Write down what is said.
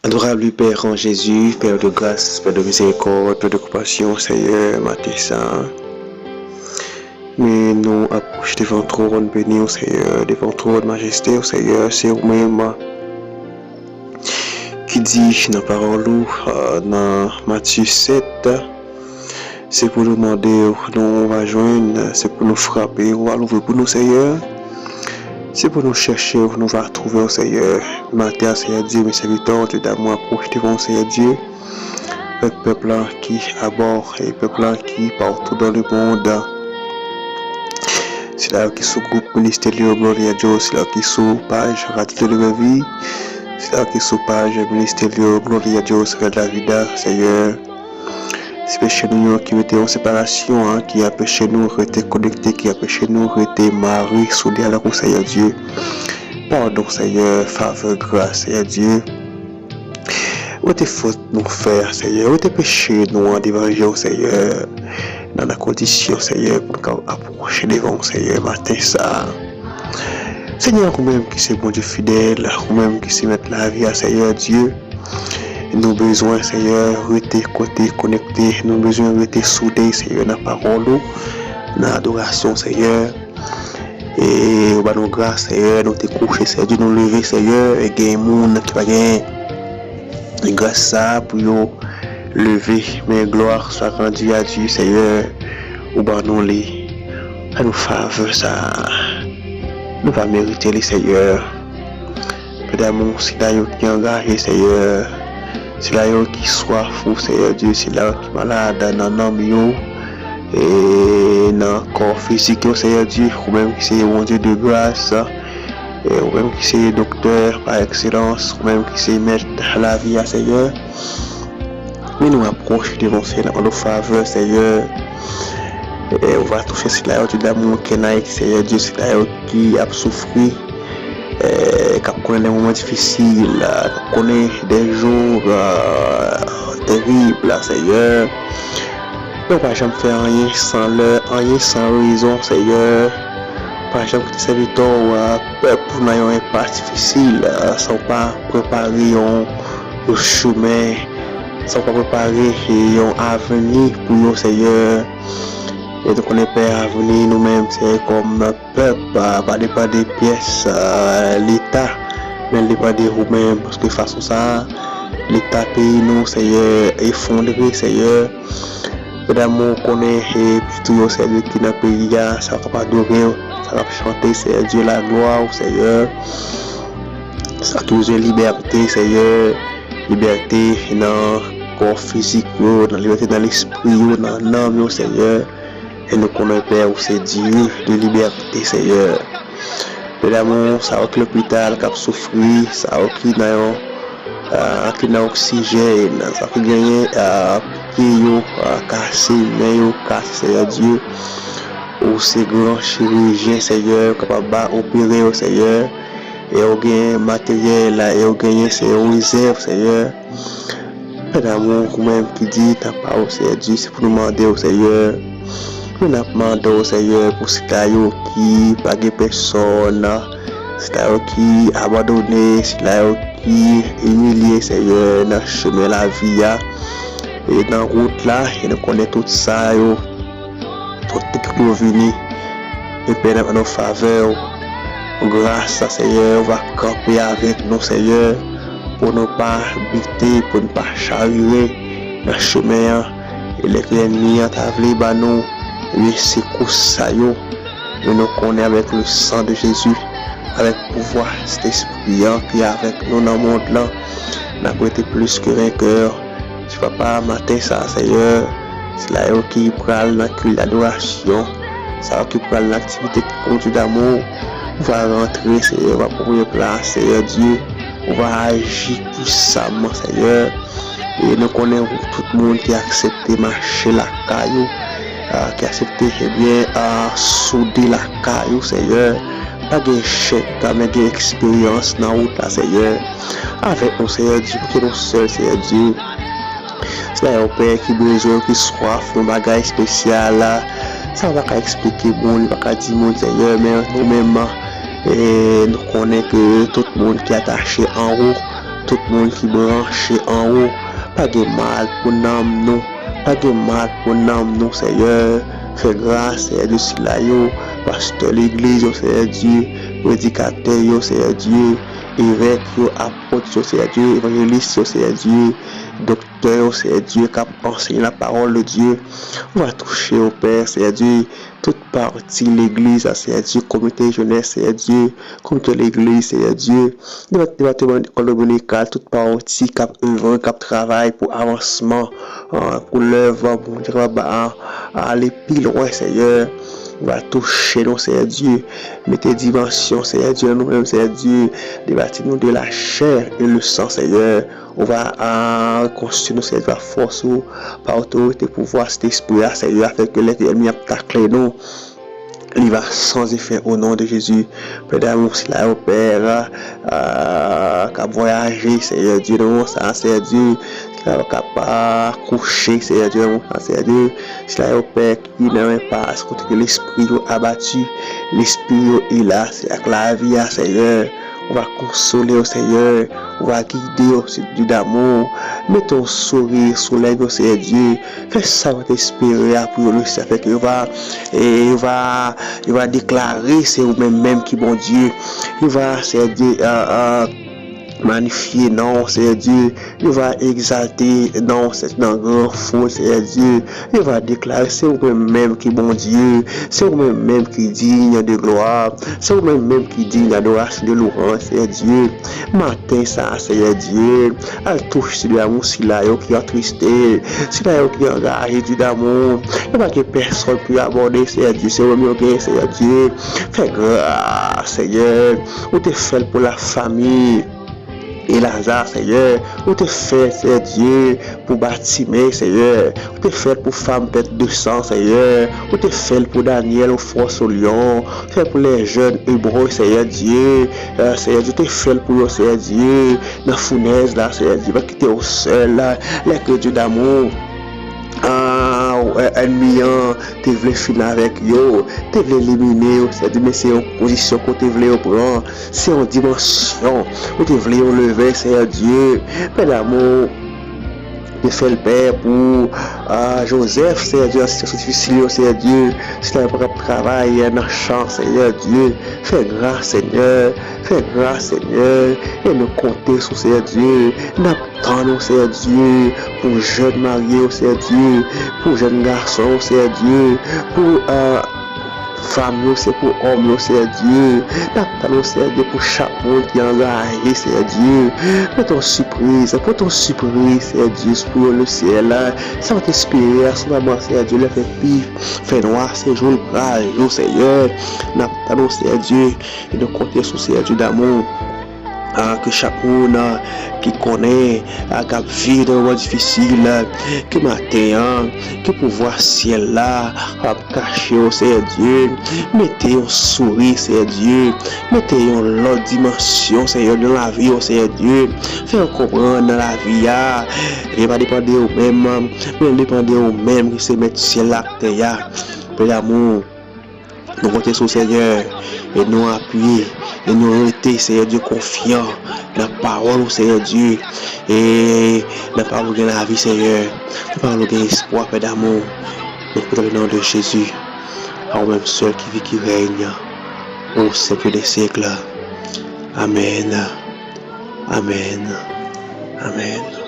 Adorable Père en Jésus, Père de grâce, Père de miséricorde, Père de compassion, Seigneur, Matin Saint. Mais nous approchons devant ton trône béni, au Seigneur, devant ton trône majesté, au Seigneur, c'est vous-même qui dit dans la parole dans Matthieu 7, c'est pour nous demander, nous va joindre, c'est pour nous frapper, on va l'ouvrir pour nous, Seigneur. C'est pour nous chercher, nous va trouver au Seigneur. Matin, Seigneur Dieu, mes serviteurs, Dieu d'amour, approche devant Seigneur Dieu. Le peuple qui à bord et le peuple qui partout dans le monde. C'est là qui sous groupe ministériel Gloria a Dieu, c'est là qui sous page Radio de la vie. C'est là qui sous page ministériel Gloria a Dieu, c'est de la vida, Seigneur. C'est péché nous qui était en séparation, qui a péché nous rester connectés, qui a péché nous rester mariés, soudés à la roue, Seigneur Dieu. Pardon, Seigneur, faveur, grâce, Seigneur Dieu. Où tes fautes nous faire, Seigneur, où tes péchés nous en dévanger, Seigneur, dans la condition, Seigneur, pour nous approcher devant, Seigneur, matin ça. Seigneur, nous-mêmes qui sommes bon Dieu fidèle, nous-mêmes qui sommes mettre la vie à Seigneur Dieu. Nous avons besoin, Seigneur, rester côté connecté. Nous avons besoin de rester soudés, Seigneur, dans la parole, dans l'adoration, Seigneur. Et nous avons grâce, Seigneur, nous te coucher, Seigneur, nous lever, Seigneur, et il y a des gens qui va gagner grâce ça pour lever. Mais gloire soit rendue à Dieu, Seigneur, ou nous les à nous faveur, ça. Nous va mériter les Seigneur. D'amour, c'est là qui est engagé, Seigneur. C'est là qui soif, Seigneur Dieu, c'est là qui est malade dans l'âme et dans le corps physique, Seigneur Dieu, ou même qui c'est mon Dieu de grâce, ou même qui c'est docteur par excellence, ou même qui c'est maître à la vie, Seigneur. Mais nous approchons devant Seigneur, en nos faveurs, Seigneur. Et on va toucher c'est là d'amour qui est Seigneur Dieu, c'est là qui a souffert. Quand on connaît des moments difficiles, quand on connaît des jours terribles, Seigneur, nous ne pouvons jamais faire rien sans l'heure, rien sans raison, Seigneur. Nous ne pouvons jamais quitter serviteurs pour nous un pas difficile, sans pas préparer un chemin, sans pas préparer un avenir pour nous, Seigneur. Et donc on est prêt à venir nous-mêmes, c'est comme peuple, pas dépendre des pièces, l'État, mais dépend de vous-même, parce que façon ça, l'État pays nous, Seigneur, effondré, Seigneur. D'amour qu'on est, et plutôt Seigneur qui dans le pays, ça va pas adorer, ça va chanter, Seigneur Dieu, la gloire, Seigneur. Ça qui vous liberté, Seigneur, liberté dans le corps physique, dans la liberté dans l'esprit, dans l'âme, Seigneur. Et nous connaissons Père où c'est Dieu de liberté, Seigneur. Père d'amour, ça a l'hôpital qui a souffert, ça a qui n'a oxygène, ça a gagné pied cassé, main cassé, Seigneur Dieu. Où c'est grand chirurgien, Seigneur, capable d'opérer, Seigneur. Et on gagne matériel, et on gagne ses réserves, Seigneur. Père d'amour, même qui dit, t'as pas au Seigneur Dieu, c'est pour nous demander au Seigneur. Nous demandons au Seigneur pour ces qui pas de personne, ces qui abandonné, ces qui humilié, Seigneur, dans le chemin de la vie et dans la route là, et nous connaissons tout ça, tout ce qui est venu, et Père, dans nos faveurs, grâce à Seigneur, on va camper avec nous, Seigneur, pour ne pas buter, pour ne pas chavirer dans le chemin, et les ennemis ont appelé nous. Oui, c'est pour ça, nous nous connaissons avec le sang de Jésus, avec le pouvoir, cet esprit qui est avec nous dans le monde là. Nous avons été plus que vainqueurs. Si papa matin ça, Seigneur, c'est là qui prend l'adoration, c'est là qui prend l'activité qui conduit d'amour. On va rentrer, Seigneur, on va prendre place, Seigneur Dieu. On va agir puissamment, Seigneur. Et nous connaissons tout le monde qui a accepté de marcher la caillou. Qui a accepté à souder la caillou, Seigneur. Pas d'échec, mais d'expérience dans la route, Seigneur. Avec nous, Seigneur Dieu, pour que nous seuls, Seigneur Dieu. C'est là un Père qui besoin, qui soif, un bagage spécial. Ça va pas expliquer, bon, pas qu'à dire, mon Seigneur, mais nous-mêmes, et nous connaissons que tout le monde qui est attaché en haut tout le monde qui branché en haut, pas de mal pour nous, pas de mal pour nous, Seigneur. Fais grâce, Seigneur Dieu, si là, pasteur l'église, Seigneur Dieu, prédicateur, Seigneur Dieu, évêque, apôtre, Seigneur Dieu, évangéliste, Seigneur Dieu, docteur, Seigneur Dieu, qui enseigne la parole de Dieu. On va toucher au Père, Seigneur Dieu, toute partie de l'église, Seigneur Dieu, communauté jeunesse, Seigneur Dieu, communauté de l'église, Seigneur Dieu, département d'école dominical, toute partie qui œuvre, qui travaille pour avancement, pour l'œuvre, pour dire, aller plus loin, Seigneur. On va toucher nous, Seigneur Dieu, mettez dimension, Seigneur Dieu, nous-mêmes, Seigneur Dieu, débattir nous de la chair et le sang, Seigneur. On va construire nous, Seigneur, la force, par autorité, pouvoir, cet esprit-là, Seigneur, afin que l'ennemi a taclé nous. Il va sans effet au nom de Jésus. Père d'amour, si là, au Père, qui a voyagé, Seigneur Dieu, nous, ça, Seigneur Dieu, qui a pas couché, Seigneur Dieu, Seigneur Dieu, si là, au Père, qui n'a pas, à ce que l'esprit abattu, l'esprit est là, c'est avec la vie, Seigneur. On va consoler au Seigneur, on va guider au Dieu d'amour. Mets ton sourire sur l'aigle au Seigneur Dieu. Fais ça pour t'espérer pour le Seigneur. Fait qu'il va déclarer c'est vous-même qui bon Dieu. Il va, Seigneur Dieu, magnifier, non, Seigneur Dieu. Il va exalter, non, c'est un grand faux, Seigneur Dieu. Il va déclarer, c'est vous-même qui bon Dieu. C'est vous-même qui digne de gloire. C'est vous-même qui digne d'adoration, de louange, Seigneur Dieu. Matin, ça, Seigneur Dieu. Elle touche celui d'amour, si là, qui est attristé. Si là, qui est engagé du d'amour. Il n'y a pas que personne peut aborder, Seigneur Dieu. C'est vous-même, Seigneur Dieu. Fais grâce, Seigneur. Ou te fait pour la famille. Et Lazare, Seigneur, où te fait, Seigneur Dieu, pour Bartimée, Seigneur, où te fait pour femme bête de sang, Seigneur, où te fait pour Daniel, au force au lion, fait pour les jeunes hébreux, Seigneur Dieu, Seigneur Dieu, te fait pour eux, Seigneur Dieu, dans la fournaise, là, Seigneur Dieu, va quitter au seul, là, les que Dieu d'amour. Ennemi, tu veux finir avec yo, tu veux éliminer, c'est-à-dire c'est une position que tu veux prendre, c'est une dimension où tu veux lever, c'est Dieu, Père d'amour. De faire le Père pour Joseph, Seigneur Dieu, en situation difficile, Seigneur Dieu, c'est un travail, dans chance, Seigneur Dieu, fais grâce, Seigneur, et nous compter sur Seigneur Dieu, n'attendons, Seigneur Dieu, pour jeunes mariés, Seigneur Dieu, pour jeunes garçons, Seigneur Dieu, pour femmes, c'est pour hommes, Seigneur Dieu. N'attendons, Seigneur Dieu, pour chaque monde qui est engagé, Seigneur Dieu. Pour ton surprise, Seigneur Dieu, pour le ciel. Ça va t'inspirer à ce moment, Seigneur Dieu, le fait pire, fait noir, c'est jour, jour, Seigneur. N'attendons, Seigneur Dieu, et de compter sur Seigneur Dieu d'amour. Que chacun qui connaît qui vit dans un difficile, que matin, que pouvoir ciel là, cacher au Seigneur Dieu, mettez un sourire, Seigneur Dieu, mettez une autre dimension, Seigneur, dans la vie, au Seigneur Dieu, faites comprendre dans la vie, et pas dépendre au même, mais dépendre au même qui se met ciel là, pour l'amour. Nous comptons sur le Seigneur et nous appuyer et nous rester, Seigneur Dieu, confiants dans la parole au Seigneur Dieu et dans la parole de la vie, Seigneur. La parole de l'espoir, Père d'amour. Nous prions le nom de Jésus, en même seul qui vit, qui règne au siècle des siècles. Amen. Amen. Amen.